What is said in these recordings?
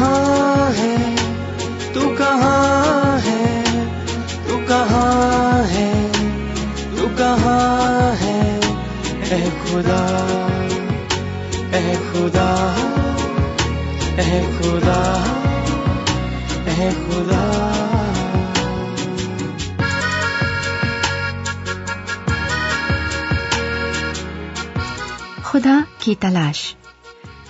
کہاں ہے تو کہاں ہے تو کہاں ہے تو کہاں ہے اے خدا اے خدا اے خدا اے خدا. خدا کی تلاش.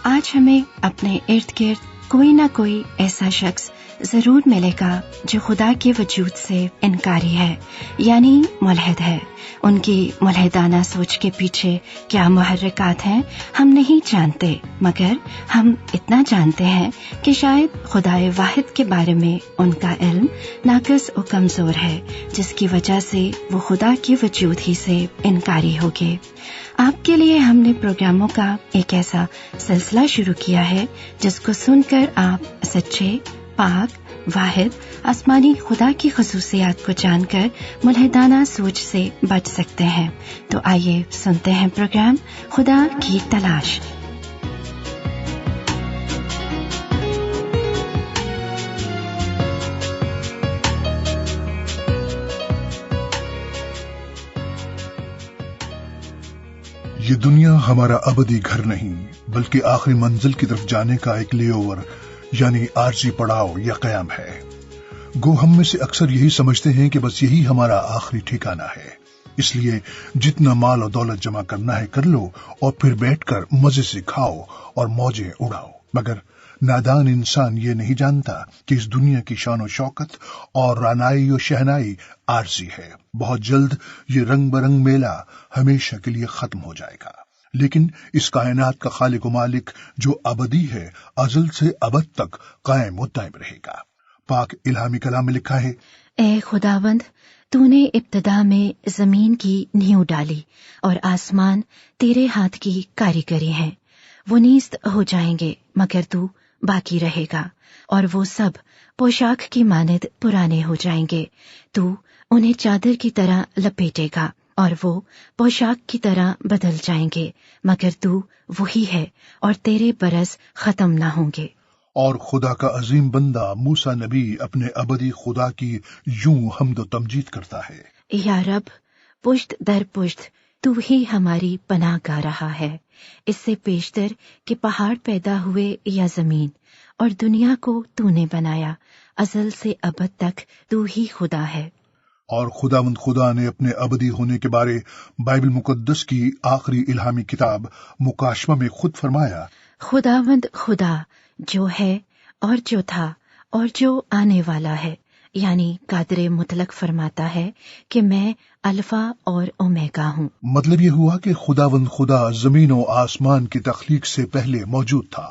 آج ہمیں اپنے ارد گرد کوئی نہ کوئی ایسا شخص ضرور ملے گا جو خدا کے وجود سے انکاری ہے، یعنی ملحد ہے. ان کی ملحدانہ سوچ کے پیچھے کیا محرکات ہیں ہم نہیں جانتے، مگر ہم اتنا جانتے ہیں کہ شاید خدائے واحد کے بارے میں ان کا علم ناقص و کمزور ہے، جس کی وجہ سے وہ خدا کے وجود ہی سے انکاری ہو گئے. آپ کے لیے ہم نے پروگراموں کا ایک ایسا سلسلہ شروع کیا ہے جس کو سن کر آپ سچے، پاک، واحد آسمانی خدا کی خصوصیات کو جان کر ملحدانہ سوچ سے بچ سکتے ہیں. تو آئیے سنتے ہیں پروگرام خدا کی تلاش. یہ دنیا ہمارا ابدی گھر نہیں بلکہ آخری منزل کی طرف جانے کا ایک لے اوور یعنی عارضی پڑاؤ یا قیام ہے. گو ہم میں سے اکثر یہی سمجھتے ہیں کہ بس یہی ہمارا آخری ٹھکانہ ہے، اس لیے جتنا مال اور دولت جمع کرنا ہے کر لو اور پھر بیٹھ کر مزے سے کھاؤ اور موجیں اڑاؤ. مگر نادان انسان یہ نہیں جانتا کہ اس دنیا کی شان و شوکت اور رعنائی و شہنائی عارضی ہے. بہت جلد یہ رنگ برنگ میلہ ہمیشہ کے لیے ختم ہو جائے گا، لیکن اس کائنات کا خالق و مالک جو ابدی ہے ازل سے ابد تک قائم و دائم رہے گا. پاک الہامی کلام میں لکھا ہے، اے خداوند، تو نے ابتدا میں زمین کی نیو ڈالی اور آسمان تیرے ہاتھ کی کاریگری ہیں. وہ نیست ہو جائیں گے مگر تو باقی رہے گا، اور وہ سب پوشاک کی مانند پرانے ہو جائیں گے. تو انہیں چادر کی طرح لپیٹے گا اور وہ پوشاک کی طرح بدل جائیں گے، مگر تو وہی ہے اور تیرے برس ختم نہ ہوں گے. اور خدا کا عظیم بندہ موسیٰ نبی اپنے ابدی خدا کی یوں حمد و تمجید کرتا ہے، یا رب، پشت در پشت تو ہی ہماری پناہ گاہ رہا ہے. اس سے پیشتر کہ پہاڑ پیدا ہوئے یا زمین، اور دنیا کو تو نے بنایا، ازل سے ابد تک تو ہی خدا ہے. اور خداوند خدا نے اپنے ابدی ہونے کے بارے بائبل مقدس کی آخری الہامی کتاب مکاشفہ میں خود فرمایا، خداوند خدا جو ہے اور جو تھا اور جو آنے والا ہے، یعنی قادر مطلق فرماتا ہے کہ میں الفا اور اومیگا ہوں. مطلب یہ ہوا کہ خداوند خدا زمین و آسمان کی تخلیق سے پہلے موجود تھا،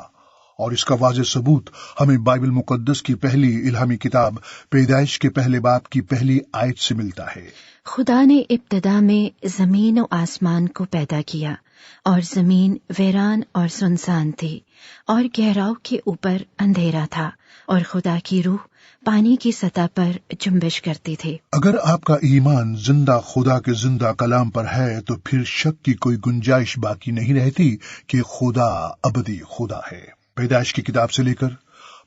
اور اس کا واضح ثبوت ہمیں بائبل مقدس کی پہلی الہامی کتاب پیدائش کے پہلے باب کی پہلی آیت سے ملتا ہے. خدا نے ابتدا میں زمین و آسمان کو پیدا کیا، اور زمین ویران اور سنسان تھی، اور گہراؤ کے اوپر اندھیرا تھا، اور خدا کی روح پانی کی سطح پر جنبش کرتی تھی. اگر آپ کا ایمان زندہ خدا کے زندہ کلام پر ہے تو پھر شک کی کوئی گنجائش باقی نہیں رہتی کہ خدا ابدی خدا ہے. پیدائش کی کتاب سے لے کر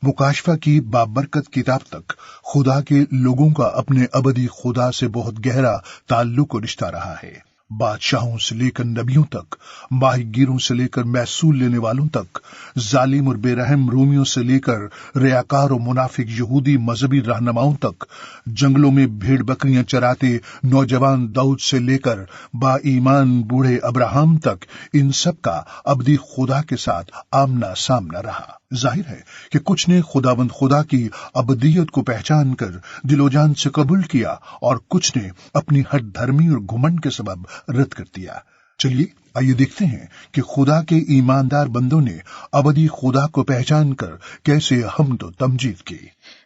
مکاشفہ کی بابرکت کتاب تک خدا کے لوگوں کا اپنے ابدی خدا سے بہت گہرا تعلق و رشتہ رہا ہے. بادشاہوں سے لے کر نبیوں تک، ماہی گیروں سے لے کر محصول لینے والوں تک، ظالم اور بے رحم رومیوں سے لے کر ریاکار و منافق یہودی مذہبی رہنماؤں تک، جنگلوں میں بھیڑ بکریاں چراتے نوجوان داؤد سے لے کر با ایمان بوڑھے ابراہم تک، ان سب کا ابدی خدا کے ساتھ آمنا سامنا رہا. ظاہر ہے کہ کچھ نے خداوند خدا کی ابدیت کو پہچان کر دل و جان سے قبول کیا، اور کچھ نے اپنی ہٹ دھرمی اور گھمنڈ کے سبب رد کر دیا. چلیے آئیے دیکھتے ہیں کہ خدا کے ایماندار بندوں نے ابدی خدا کو پہچان کر کیسے حمد و تمجید کی.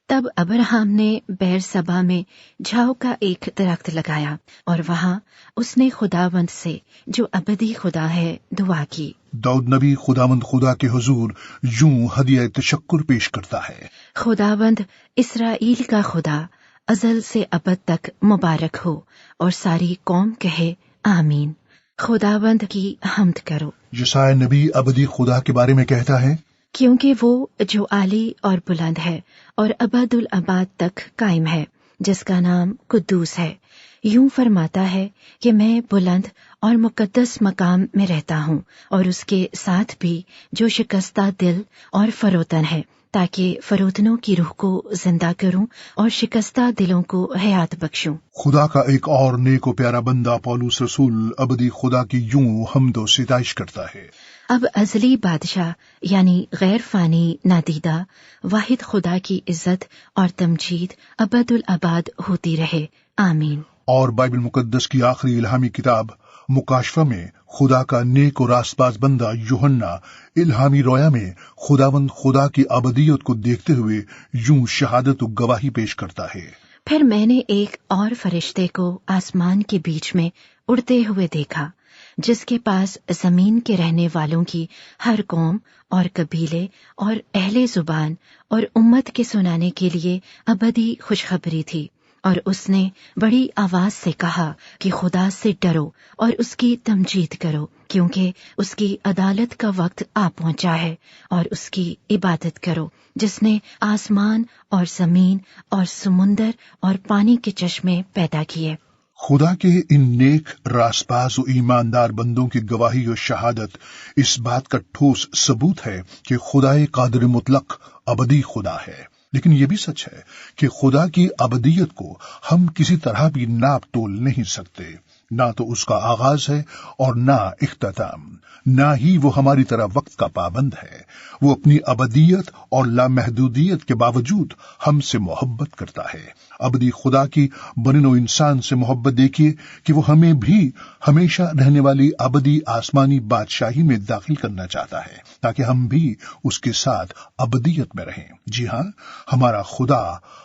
تب ابراہم نے بیر سبا میں جھاؤ کا ایک درخت لگایا، اور وہاں اس نے خداوند سے جو ابدی خدا ہے دعا کی. داؤد نبی خداوند خدا کے حضور یوں ہدیہ تشکر پیش کرتا ہے، خداوند اسرائیل کا خدا ازل سے ابد تک مبارک ہو، اور ساری قوم کہے آمین. خداوند کی حمد کرو. یسایا نبی ابدی خدا کے بارے میں کہتا ہے، क्योंकि वो जो आली और बुलंद है और अबदुल अबाद तक कायम है, जिसका नाम कुद्दूस है, यूं फरमाता है कि मैं बुलंद और मुकद्दस मकाम में रहता हूँ और उसके साथ भी जो शिकस्ता दिल और फरोतन है, ताकि फरोतनों की रूह को जिंदा करूं और शिकस्ता दिलों को हयात बख्शूं। खुदा का एक और नेक और प्यारा बंदा पौलुस रसूल अबदी खुदा की यूं हम्द और सिताइश करता है। अब अज़ली बादशाह यानी गैर फानी नादीदा वाहिद खुदा की इज्जत और तमजीद अबदुल अबाद होती रहे, आमीन। और बाइबल मुकद्दस की आखिरी इल्हामी किताब मुकाशफा में खुदा का नेक और रास्तबाज बंदा यूहन्ना इल्हामी रोया में खुदावंद खुदा की अबदियत को देखते हुए यूं शहादत और गवाही पेश करता है। फिर मैंने एक और फरिश्ते को आसमान के बीच में उड़ते हुए देखा, जिसके पास जमीन के रहने वालों की हर कौम और कबीले और अहले जुबान और उम्मत के सुनाने के लिए अबदी खुशखबरी थी। और उसने बड़ी आवाज से कहा कि खुदा से डरो और उसकी तमजीद करो, क्योंकि उसकी अदालत का वक्त आ पहुंचा है, और उसकी इबादत करो जिसने आसमान और जमीन और समुंदर और पानी के चश्मे पैदा किए। खुदा के इन नेक रासबाज और ईमानदार बंदों की गवाही और शहादत इस बात का ठोस सबूत है कि खुदाए कादिर मुतलक अबदी खुदा है। लेकिन यह भी सच है कि खुदा की अबदियत को हम किसी तरह भी नाप तोल नहीं सकते। ना तो उसका आगाज है और ना इख्तिताम, ना ही वो हमारी तरह वक्त का पाबंद है। वो अपनी अबदियत और लामहदूदियत के बावजूद हमसे मोहब्बत करता है। अबदी खुदा की बनिनो इंसान से मोहब्बत देखिए कि वो हमें भी हमेशा रहने वाली अबदी आसमानी बादशाही में दाखिल करना चाहता है, ताकि हम भी उसके साथ अबदियत में रहें। जी हाँ, हमारा खुदा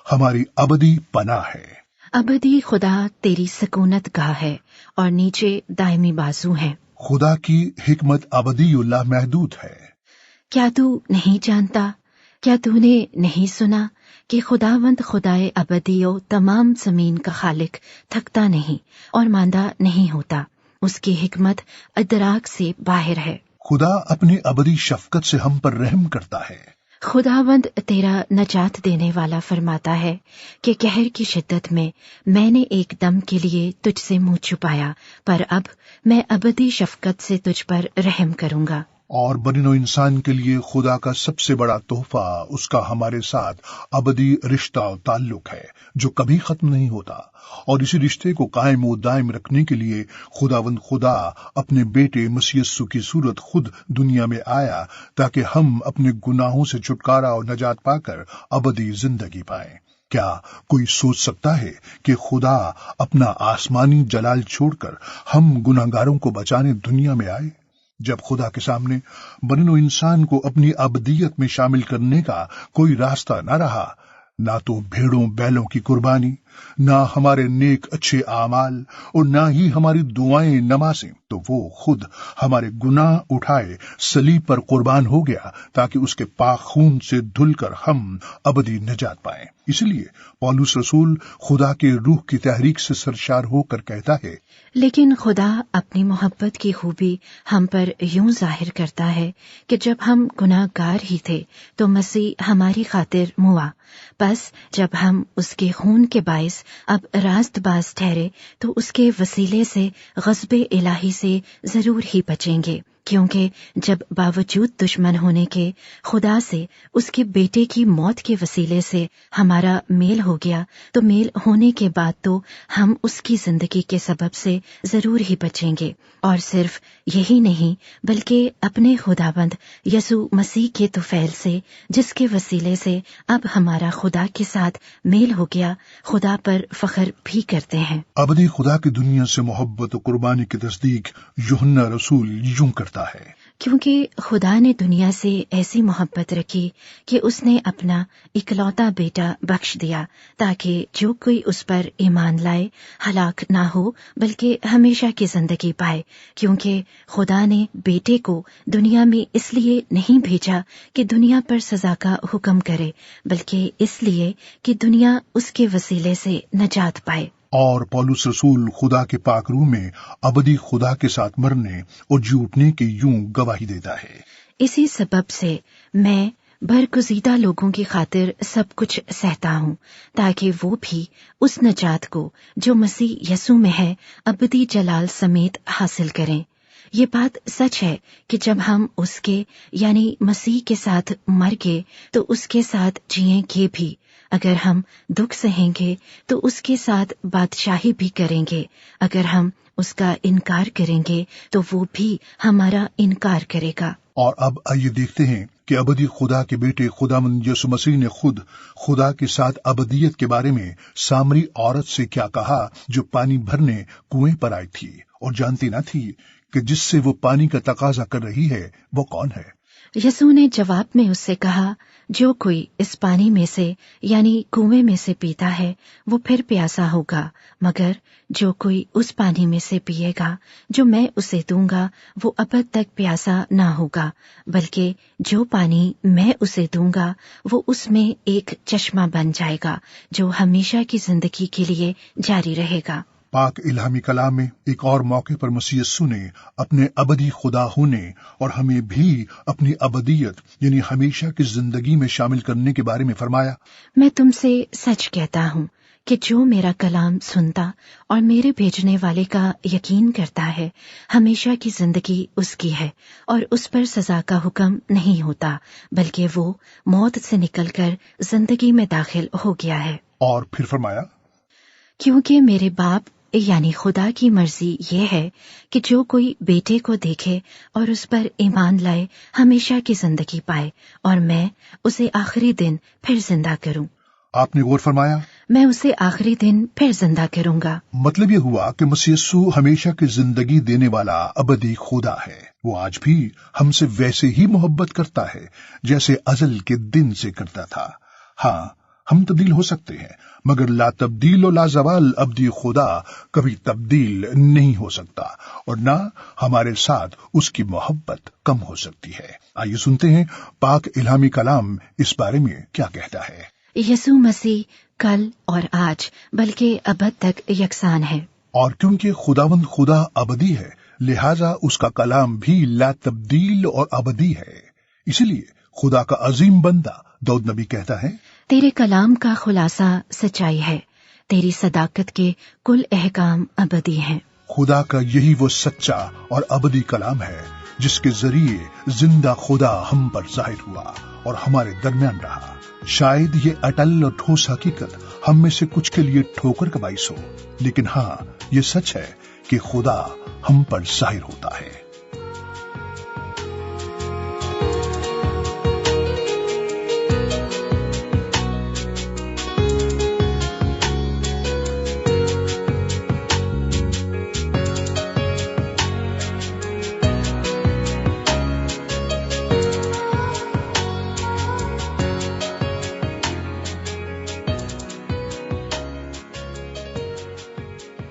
हमारी अबदी पनाह है। अबदी खुदा तेरी सकूनत गाह है और नीचे दायमी बाजू है। खुदा की हिकमत अबदी और लामहदूद है। क्या तू नहीं जानता, क्या तूने नहीं सुना कि खुदावंद खुदाए अबदियो तमाम जमीन का खालिक थकता नहीं और मांदा नहीं होता। उसकी हिकमत अदराक से बाहर है। खुदा अपनी अबदी शफकत से हम पर रहम करता है। खुदावंद तेरा नजात देने वाला फरमाता है कि कहर की शिद्दत में मैंने एक दम के लिए तुझसे मुंह छुपाया, पर अब मैं अबदी शफकत से तुझ पर रहम करूंगा। और बनिनो इंसान के लिए खुदा का सबसे बड़ा तोहफा उसका हमारे साथ अबदी रिश्ता और ताल्लुक है, जो कभी खत्म नहीं होता। और इसी रिश्ते को कायम और दायम रखने के लिए खुदावंद खुदा अपने बेटे मसीह यीशु की सूरत खुद दुनिया में आया, ताकि हम अपने गुनाहों से छुटकारा और नजात पाकर अबदी जिंदगी पाएं। क्या कोई सोच सकता है कि खुदा अपना आसमानी जलाल छोड़कर हम गुनाहगारों को बचाने दुनिया में आए? जब खुदा के सामने बनिनो इंसान को अपनी अबदियत में शामिल करने का कोई रास्ता न रहा, ना तो भेड़ों बैलों की कुर्बानी, ना हमारे नेक अच्छे आमाल और ना ही हमारी दुआएं नमाजें, तो वो खुद हमारे गुनाह उठाए सलीब पर कुर्बान हो गया, ताकि उसके पाक खून से धुलकर हम अबदी निजात पाएं। इसलिए पौलुस रसूल खुदा के रूह की तहरीक से सरशार होकर कहता है, लेकिन खुदा अपनी मोहब्बत की खूबी हम पर यूं जाहिर करता है कि जब हम गुनाहगार ही थे तो मसीह हमारी खातिर मुआ। बस जब हम उसके खून के बाइस अब रास्तबाज ठहरे तो उसके वसीले से गज़बे इलाही से जरूर ही बचेंगे, क्योंकि जब बावजूद दुश्मन होने के खुदा से उसके बेटे की मौत के वसीले से हमारा मेल हो गया, तो मेल होने के बाद तो हम उसकी जिंदगी के सबब से जरूर ही बचेंगे। और सिर्फ यही नहीं, बल्कि अपने खुदाबंद यसु मसीह के तुफैल से, जिसके वसीले से अब हमारा खुदा के साथ मेल हो गया, खुदा पर फख्र भी करते हैं। अबदी खुदा की दुनिया से मोहब्बत और कुर्बानी की तस्दीक यूहन्ना रसूल यूं करता है, क्योंकि खुदा ने दुनिया से ऐसी मोहब्बत रखी कि उसने अपना इकलौता बेटा बख्श दिया, ताकि जो कोई उस पर ईमान लाए हलाक ना हो, बल्कि हमेशा की जिंदगी पाए। क्योंकि खुदा ने बेटे को दुनिया में इसलिए नहीं भेजा कि दुनिया पर सजा का हुक्म करे, बल्कि इसलिए कि दुनिया उसके वसीले से नजात पाए। और पौलुस रसूल खुदा के पाक रूह में अबदी खुदा के साथ मरने और जी उठने की यूं गवाही देता है, इसी सबब से मैं बरगुज़ीदा लोगों की खातिर सब कुछ सहता हूँ, ताकि वो भी उस नजात को जो मसीह यसू में है अबदी जलाल समेत हासिल करें। ये बात सच है कि जब हम उसके यानी मसीह के साथ मर गए तो उसके साथ जिएंगे भी। अगर हम दुख सहेंगे तो उसके साथ बादशाही भी करेंगे। अगर हम उसका इनकार करेंगे तो वो भी हमारा इनकार करेगा। और अब आइए देखते हैं कि अबदी खुदा के बेटे खुदावंद यीशु मसीह ने खुद खुदा के साथ अबदियत के बारे में सामरी औरत से क्या कहा, जो पानी भरने कुएं पर आई थी और जानती न थी कि जिससे वो पानी का तकाजा कर रही है वो कौन है। यसू ने जवाब में उससे कहा, जो कोई इस पानी में से यानी कुएं में से पीता है वो फिर प्यासा होगा, मगर जो कोई उस पानी में से पिएगा जो मैं उसे दूंगा वो अब तक प्यासा ना होगा, बल्कि जो पानी मैं उसे दूंगा वो उसमें एक चश्मा बन जाएगा जो हमेशा की जिंदगी के लिए जारी रहेगा। पाक इल्हामी कलाम में एक और मौके पर मसीह यीशु ने अपने अबदी खुदा होने और हमें भी अपनी अबदियत यानी हमेशा की जिंदगी में शामिल करने के बारे में फरमाया, मैं तुमसे सच कहता हूँ कि जो मेरा कलाम सुनता और मेरे भेजने वाले का यकीन करता है हमेशा की जिंदगी उसकी है और उस पर सजा का हुक्म नहीं होता, बल्कि वो मौत से निकलकर जिंदगी में दाखिल हो गया है। और फिर फरमाया, क्योंकि मेरे बाप यानी खुदा की मर्जी ये है कि जो कोई बेटे को देखे और उस पर ईमान लाए हमेशा की जिंदगी पाए और मैं उसे आखिरी दिन फिर जिंदा करूं। आपने गौर फरमाया, मैं उसे आखिरी दिन फिर जिंदा करूंगा। मतलब ये हुआ कि मसीह यीशु हमेशा की जिंदगी देने वाला अबदी खुदा है। वो आज भी हमसे वैसे ही मोहब्बत करता है जैसे अजल के दिन से करता था। हाँ, हम तब्दील हो सकते हैं, मगर ला तब्दील और लाजवाल अब्दी खुदा कभी तब्दील नहीं हो सकता और ना हमारे साथ उसकी मोहब्बत कम हो सकती है। आइए सुनते हैं पाक इल्हामी कलाम इस बारे में क्या कहता है। यसू मसीह कल और आज बल्कि अबद तक यकसान है, और क्योंकि खुदावंद खुदा अबदी है लिहाजा उसका कलाम भी ला तब्दील और अबदी है। इसीलिए खुदा का अजीम बंदा दाऊद नबी कहता है, तेरे कलाम का खुलासा सच्चाई है, तेरी सदाकत के कुल अहकाम अबदी हैं। खुदा का यही वो सच्चा और अबदी कलाम है जिसके जरिए जिंदा खुदा हम पर जाहिर हुआ और हमारे दरमियान रहा। शायद ये अटल और ठोस हकीकत हम में से कुछ के लिए ठोकर का बाइस हो, लेकिन हाँ, ये सच है कि खुदा हम पर जाहिर होता है।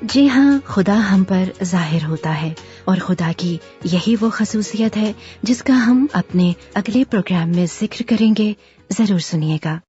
जी हाँ, खुदा हम पर जाहिर होता है और खुदा की यही वो खसूसियत है जिसका हम अपने अगले प्रोग्राम में जिक्र करेंगे। जरूर सुनिएगा।